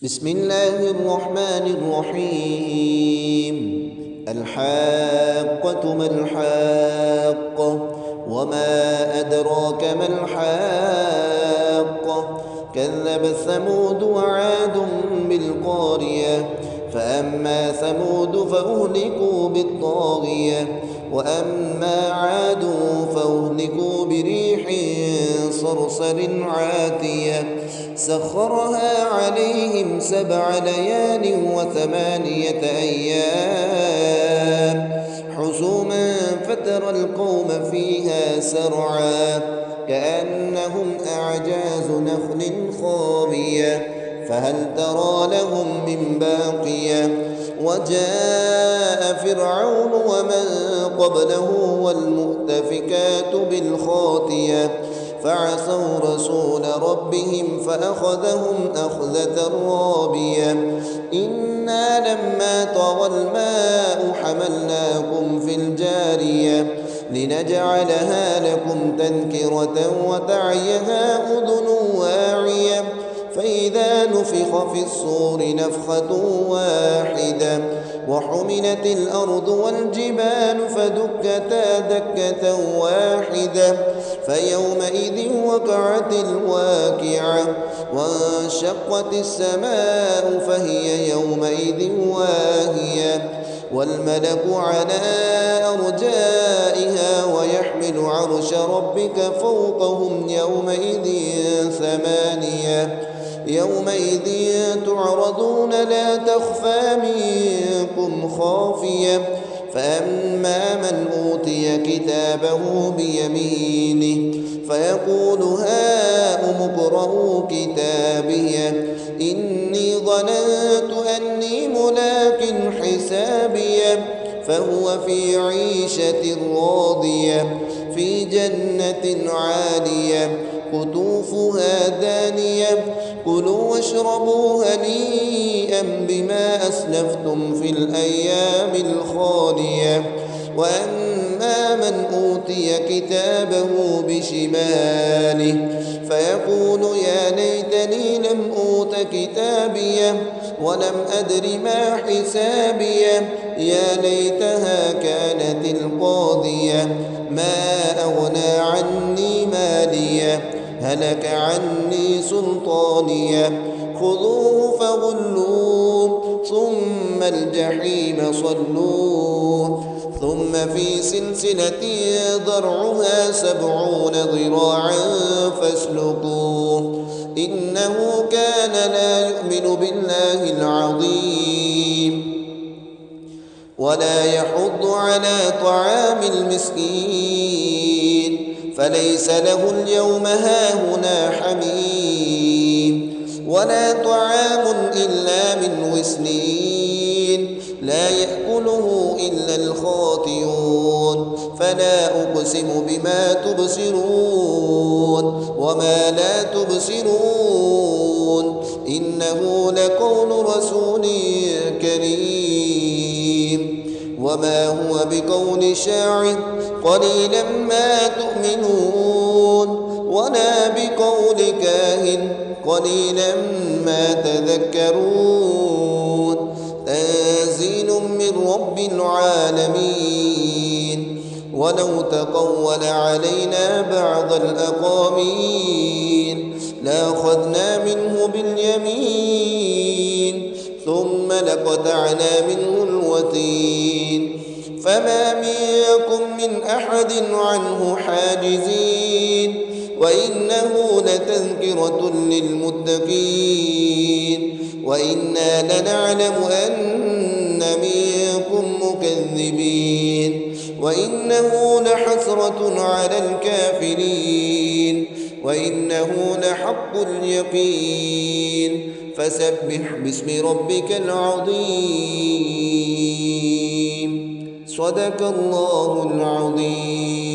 بسم الله الرحمن الرحيم. الحاقة ما الحاقة وما أدراك ما الحاقة كذب ثمود وعاد بالقارية فأما ثمود فأهلكوا بالطاغية وأما عاد فأهلكوا بريح صرصر عاتية سخرها عليهم 7 ليال و8 أيام حسوما فترى القوم فيها سرعا كأنهم أعجاز نخل خاوية فهل ترى لهم من باقية وجاء فرعون ومن قبله والمؤتفكات بالخاطية فعصوا رسول ربهم فأخذهم أخذة رابية إنا لما طغى الماء حملناكم في الجارية لنجعلها لكم تذكرة وتعيها أذن واعية فإذا نفخ في الصور نفخة واحدة وحملت الأرض والجبال فدكتا دكة واحدة فيومئذ وقعت الواقعة وانشقت السماء فهي يومئذ واهية والملك على أرجائها ويحمل عرش ربك فوقهم يومئذ 8 يومئذ تعرضون لا تخفى منكم خافية فأما من أوتي كتابه بيمينه فيقول هاؤم اقرءوا كتابيه إني ظننت أني ملاق حسابيه فهو في عيشة راضية في جنة عالية قطوفها دانية كلوا واشربوا هنيئا بما أسلفتم في الأيام الخالية وأما من أوتي كتابه بشماله فيقول يا ليتني لم أوت كتابيه ولم أدر ما حسابيه يا ليتها كانت القاضية ما أغنى عني ماليه هلك عني سلطانيه خذوه فغلوه ثم الجحيم صلوه ثم في سلسلة ضرعها 70 ذراعا فاسلكوه إنه كان لا يؤمن بالله العظيم ولا يحض على طعام المسكين فليس له اليوم هاهنا حميم ولا طعام إلا من غسلين لا يأكله إلا الخاطئون فلا أقسم بما تبصرون وما لا تبصرون إنه لقول رسول كريم وما هو بقول شاعر قليلا ما تؤمنون ولا بقول كاهن قليلا ما تذكرون تنزيل من رب العالمين ولو تقول علينا بعض الأقاويل لأخذنا منه باليمين ثم لقطعنا منه الوتين فما منكم من أحد عنه حاجزين وإنه لتذكرة للمتقين وإنا لنعلم أن منكم مكذبين وإنه لحسرة على الكافرين وإنه لحق اليقين فسبح باسم ربك العظيم صدق الله العظيم.